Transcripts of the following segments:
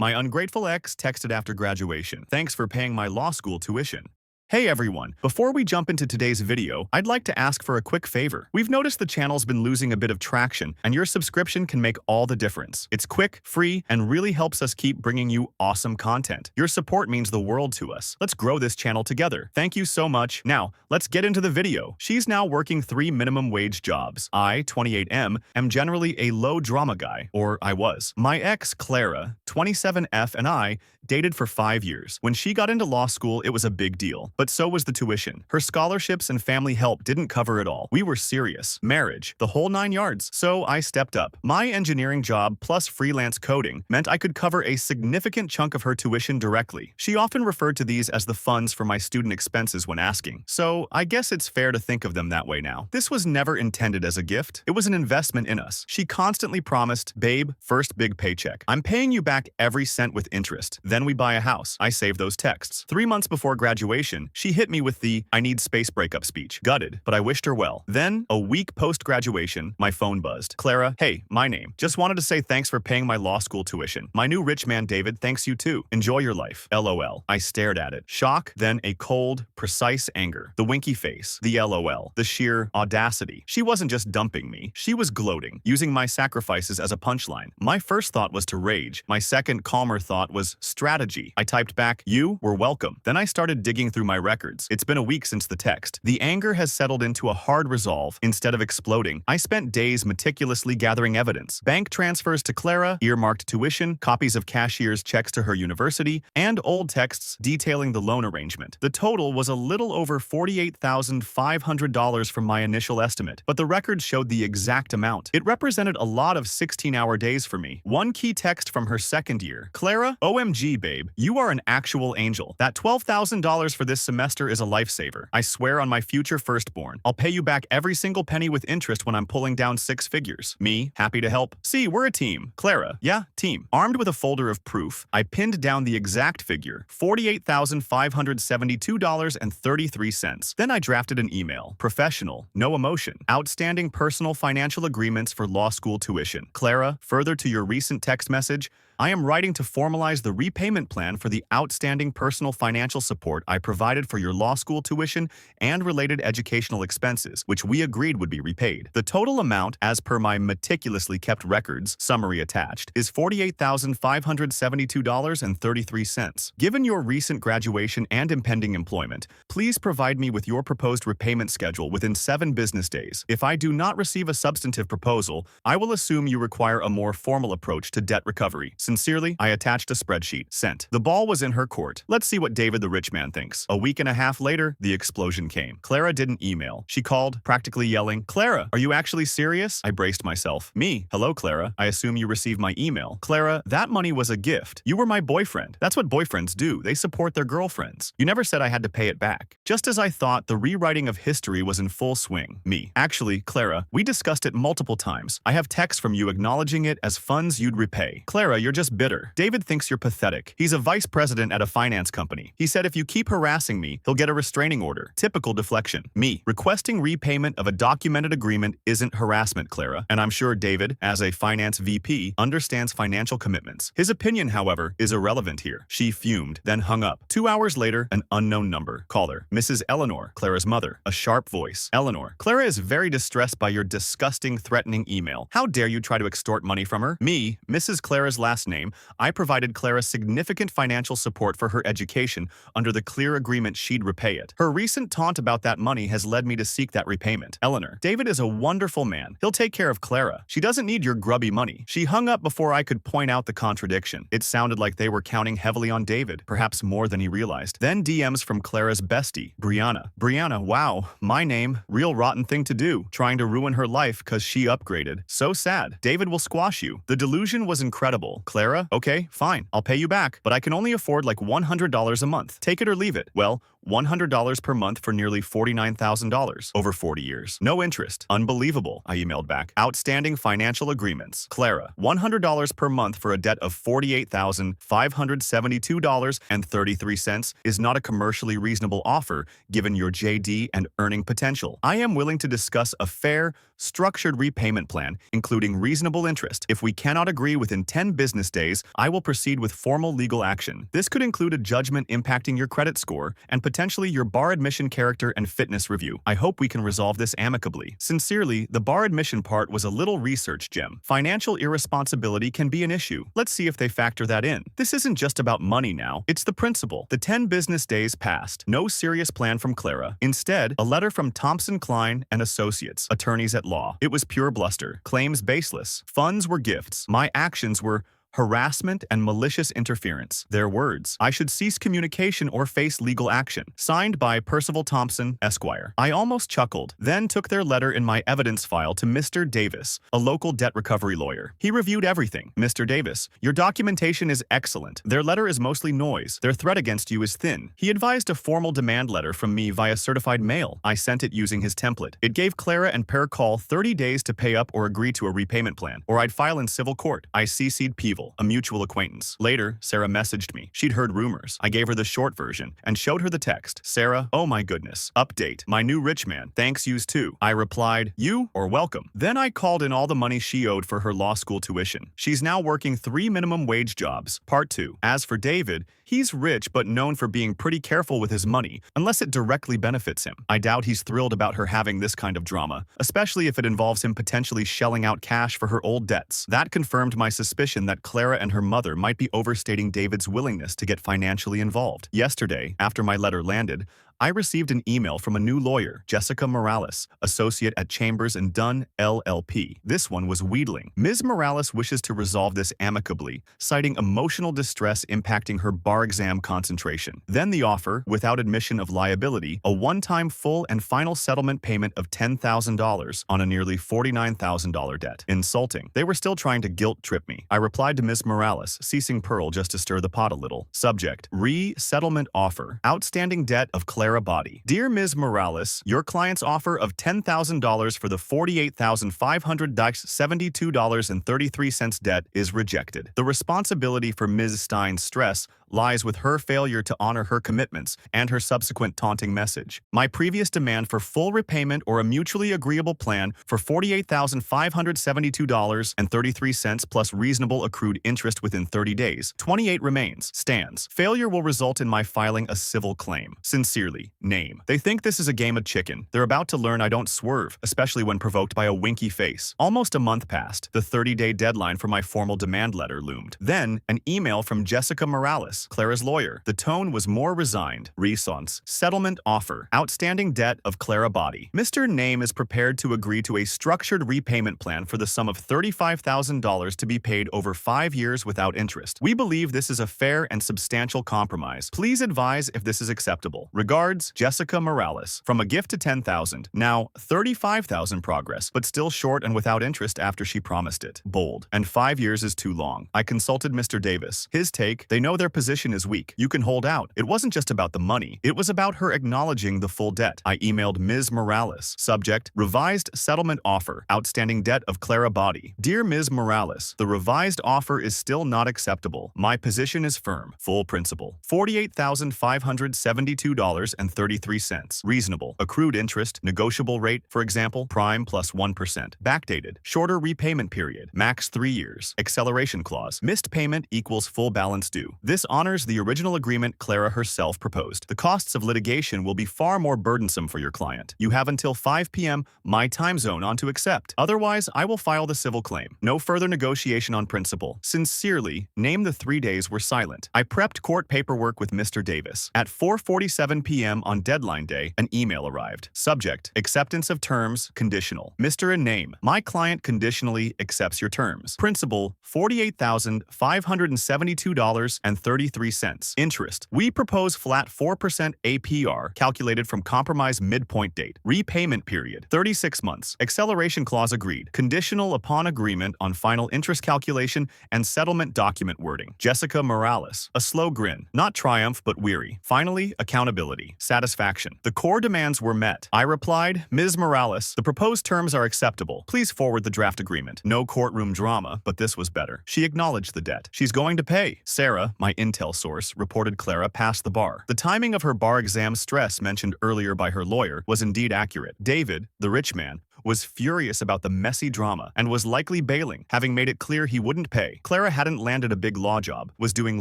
My ungrateful ex texted after graduation. Thanks for paying my law school tuition. Hey everyone, before we jump into today's video, I'd like to ask for a quick favor. We've noticed the channel's been losing a bit of traction, and your subscription can make all the difference. It's quick, free, and really helps us keep bringing you awesome content. Your support means the world to us. Let's grow this channel together. Thank you so much. Now, let's get into the video. She's now working 3 minimum wage jobs. I, 28M, am generally a low drama guy, or I was. My ex, Clara, 27F, and I dated for 5 years. When she got into law school, it was a big deal. But so was the tuition. Her scholarships and family help didn't cover it all. We were serious. Marriage. The whole 9 yards. So I stepped up. My engineering job plus freelance coding meant I could cover a significant chunk of her tuition directly. She often referred to these as the funds for my student expenses when asking. So I guess it's fair to think of them that way now. This was never intended as a gift. It was an investment in us. She constantly promised, babe, first big paycheck. I'm paying you back every cent with interest. Then we buy a house. I save those texts. 3 months before graduation, she hit me with the "I need space" breakup speech. Gutted, but I wished her well. Then, a week post-graduation, my phone buzzed. Clara, hey, my name. Just wanted to say thanks for paying my law school tuition. My new rich man David thanks you too. Enjoy your life. LOL. I stared at it. Shock, then a cold, precise anger. The winky face. The LOL. The sheer audacity. She wasn't just dumping me. She was gloating, using my sacrifices as a punchline. My first thought was to rage. My second, calmer thought was strategy. I typed back, "You were welcome." Then I started digging through my records. It's been a week since the text. The anger has settled into a hard resolve. Instead of exploding, I spent days meticulously gathering evidence. Bank transfers to Clara, earmarked tuition, copies of cashier's checks to her university, and old texts detailing the loan arrangement. The total was a little over $48,500 from my initial estimate, but the records showed the exact amount. It represented a lot of 16-hour days for me. One key text from her second year. Clara, OMG, babe, you are an actual angel. That $12,000 for this semester is a lifesaver. I swear on my future firstborn. I'll pay you back every single penny with interest when I'm pulling down 6 figures. Me, happy to help. See, we're a team. Clara, yeah, team. Armed with a folder of proof, I pinned down the exact figure, $48,572.33. Then I drafted an email. Professional, no emotion. Outstanding personal financial agreements for law school tuition. Clara, further to your recent text message, I am writing to formalize the repayment plan for the outstanding personal financial support I provided for your law school tuition and related educational expenses, which we agreed would be repaid. The total amount, as per my meticulously kept records, summary attached, is $48,572.33. Given your recent graduation and impending employment, please provide me with your proposed repayment schedule within 7 business days. If I do not receive a substantive proposal, I will assume you require a more formal approach to debt recovery. Sincerely, I attached a spreadsheet. Sent. The ball was in her court. Let's see what David the rich man thinks. A week and a half later, the explosion came. Clara didn't email. She called, practically yelling, "Clara, are you actually serious?" I braced myself. Me, hello Clara, I assume you received my email. Clara, that money was a gift. You were my boyfriend. That's what boyfriends do. They support their girlfriends. You never said I had to pay it back. Just as I thought, the rewriting of history was in full swing. Me, actually, Clara, we discussed it multiple times. I have texts from you acknowledging it as funds you'd repay. Clara, you're just bitter. David thinks you're pathetic. He's a vice president at a finance company. He said if you keep harassing me, he'll get a restraining order. Typical deflection. Me, requesting repayment of a documented agreement isn't harassment, Clara. And I'm sure David, as a finance VP, understands financial commitments. His opinion, however, is irrelevant here. She fumed, then hung up. 2 hours later, an unknown number. Caller, Mrs. Eleanor, Clara's mother. A sharp voice. Eleanor, Clara is very distressed by your disgusting, threatening email. How dare you try to extort money from her? Me, Mrs. Clara's last name, I provided Clara significant financial support for her education under the clear agreement she'd repay it. Her recent taunt about that money has led me to seek that repayment. Eleanor, David is a wonderful man. He'll take care of Clara. She doesn't need your grubby money. She hung up before I could point out the contradiction. It sounded like they were counting heavily on David, perhaps more than he realized. Then DMs from Clara's bestie, Brianna. Brianna, wow, my name, real rotten thing to do, trying to ruin her life cause she upgraded. So sad. David will squash you. The delusion was incredible. Clara, okay, fine, I'll pay you back, but I can only afford like $100 a month. Take it or leave it. Well, $100 per month for nearly $49,000 over 40 years. No interest. Unbelievable, I emailed back. Outstanding financial agreements. Clara, $100 per month for a debt of $48,572.33 is not a commercially reasonable offer given your JD and earning potential. I am willing to discuss a fair, structured repayment plan, including reasonable interest. If we cannot agree within 10 business days, I will proceed with formal legal action. This could include a judgment impacting your credit score and potentially your bar admission character and fitness review. I hope we can resolve this amicably. Sincerely, the bar admission part was a little research gem. Financial irresponsibility can be an issue. Let's see if they factor that in. This isn't just about money now, it's the principle. The 10 business days passed. No serious plan from Clara. Instead, a letter from Thompson Klein and Associates, attorneys at law. It was pure bluster. Claims baseless. Funds were gifts. My actions were harassment and malicious interference. Their words. I should cease communication or face legal action. Signed by Percival Thompson, Esquire. I almost chuckled, then took their letter in my evidence file to Mr. Davis, a local debt recovery lawyer. He reviewed everything. Mr. Davis, your documentation is excellent. Their letter is mostly noise. Their threat against you is thin. He advised a formal demand letter from me via certified mail. I sent it using his template. It gave Clara and Per Call 30 days to pay up or agree to a repayment plan, or I'd file in civil court. I CC'd Peeble, a mutual acquaintance. Later, Sarah messaged me. She'd heard rumors. I gave her the short version and showed her the text. Sarah, oh my goodness. Update. My new rich man. Thanks yous too. I replied, you or welcome. Then I called in all the money she owed for her law school tuition. She's now working 3 minimum wage jobs. Part 2. As for David, he's rich but known for being pretty careful with his money, unless it directly benefits him. I doubt he's thrilled about her having this kind of drama, especially if it involves him potentially shelling out cash for her old debts. That confirmed my suspicion that Clara and her mother might be overstating David's willingness to get financially involved. Yesterday, after my letter landed, I received an email from a new lawyer, Jessica Morales, associate at Chambers and Dunn, LLP. This one was wheedling. Ms. Morales wishes to resolve this amicably, citing emotional distress impacting her bar exam concentration. Then the offer, without admission of liability, a one-time full and final settlement payment of $10,000 on a nearly $49,000 debt. Insulting. They were still trying to guilt trip me. I replied to Ms. Morales, ceasing Pearl just to stir the pot a little. Subject: Re-settlement offer. Outstanding debt of Clara Body. Dear Ms. Morales, your client's offer of $10,000 for the $48,572.33 debt is rejected. The responsibility for Ms. Stein's stress lies with her failure to honor her commitments and her subsequent taunting message. My previous demand for full repayment or a mutually agreeable plan for $48,572.33 plus reasonable accrued interest within 30 days, 28 remains, stands. Failure will result in my filing a civil claim. Sincerely, Name. They think this is a game of chicken. They're about to learn I don't swerve, especially when provoked by a winky face. Almost a month passed. The 30-day deadline for my formal demand letter loomed. Then, an email from Jessica Morales, Clara's lawyer. The tone was more resigned. Response. Settlement offer. Outstanding debt of Clara Body. Mr. Name is prepared to agree to a structured repayment plan for the sum of $35,000 to be paid over 5 years without interest. We believe this is a fair and substantial compromise. Please advise if this is acceptable. Regards, Jessica Morales. From a gift to $10,000. Now, $35,000 progress, but still short and without interest after she promised it. Bold. And 5 years is too long. I consulted Mr. Davis. His take, they know their position is weak. You can hold out. It wasn't just about the money. It was about her acknowledging the full debt. I emailed Ms. Morales. Subject, revised settlement offer. Outstanding debt of Clara Body. Dear Ms. Morales, the revised offer is still not acceptable. My position is firm. Full principal. $48,572.33. Reasonable. Accrued interest. Negotiable rate, for example, prime plus 1%. Backdated. Shorter repayment period. Max 3 years. Acceleration clause. Missed payment equals full balance due. This honors the original agreement Clara herself proposed. The costs of litigation will be far more burdensome for your client. You have until 5 p.m. my time zone on to accept. Otherwise, I will file the civil claim. No further negotiation on principle. Sincerely, name the 3 days were silent. I prepped court paperwork with Mr. Davis. At 4:47 p.m. on deadline day, an email arrived. Subject, acceptance of terms, conditional. Mr. and name, my client conditionally accepts your terms. Principal, $48,572.33. $0.33. Interest. We propose flat 4% APR calculated from compromise midpoint date. Repayment period 36 months. Acceleration clause agreed. Conditional upon agreement on final interest calculation and settlement document wording. Jessica Morales. A slow grin. Not triumph, but weary. Finally, accountability. Satisfaction. The core demands were met. I replied, Ms. Morales, the proposed terms are acceptable. Please forward the draft agreement. No courtroom drama, but this was better. She acknowledged the debt. She's going to pay. Sarah, my intel source, reported Clara passed the bar. The timing of her bar exam stress mentioned earlier by her lawyer was indeed accurate. David, the rich man, was furious about the messy drama and was likely bailing, having made it clear he wouldn't pay. Clara hadn't landed a big law job, was doing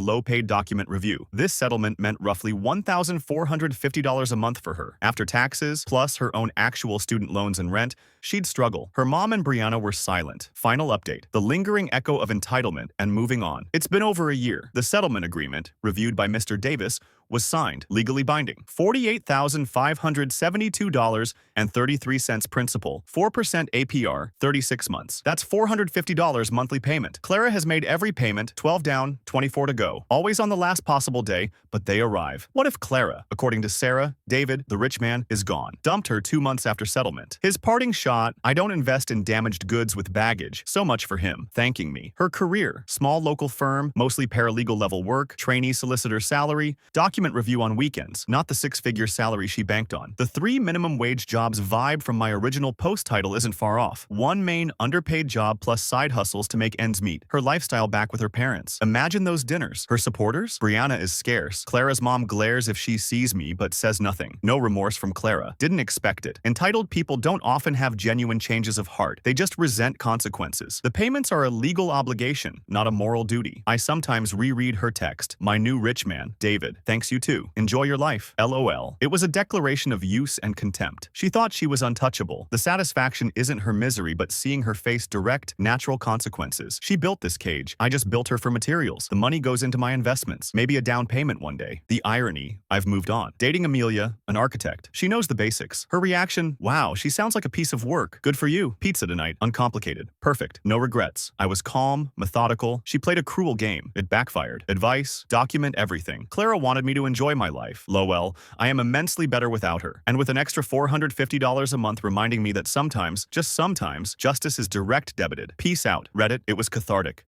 low-paid document review. This settlement meant roughly $1,450 a month for her. After taxes, plus her own actual student loans and rent, she'd struggle. Her mom and Brianna were silent. Final update. The lingering echo of entitlement and moving on. It's been over a year. The settlement agreement, reviewed by Mr. Davis, was signed, legally binding. $48,572.33 principal, 4% APR, 36 months. That's $450 monthly payment. Clara has made every payment, 12 down, 24 to go. Always on the last possible day, but they arrive. What if Clara, according to Sarah, David, the rich man, is gone? Dumped her 2 months after settlement. His parting shot, I don't invest in damaged goods with baggage. So much for him, thanking me. Her career, small local firm, mostly paralegal level work, trainee solicitor salary, document review on weekends, not the 6-figure salary she banked on. The 3 minimum wage jobs vibe from my original post title isn't far off. One main underpaid job plus side hustles to make ends meet. Her lifestyle back with her parents. Imagine those dinners. Her supporters? Brianna is scarce. Clara's mom glares if she sees me but says nothing. No remorse from Clara. Didn't expect it. Entitled people don't often have genuine changes of heart. They just resent consequences. The payments are a legal obligation, not a moral duty. I sometimes reread her text. My new rich man, David. Thanks you too. Enjoy your life. LOL. It was a declaration of use and contempt. She thought she was untouchable. The satisfaction isn't her misery, but seeing her face direct, natural consequences. She built this cage. I just built her for materials. The money goes into my investments. Maybe a down payment one day. The irony, I've moved on. Dating Amelia, an architect. She knows the basics. Her reaction, wow, she sounds like a piece of work. Good for you. Pizza tonight. Uncomplicated. Perfect. No regrets. I was calm, methodical. She played a cruel game. It backfired. Advice, document everything. Clara wanted me to enjoy my life. Lowell, I am immensely better without her. And with an extra $450 a month reminding me that sometimes, just sometimes, justice is direct debited. Peace out. Reddit, it was cathartic.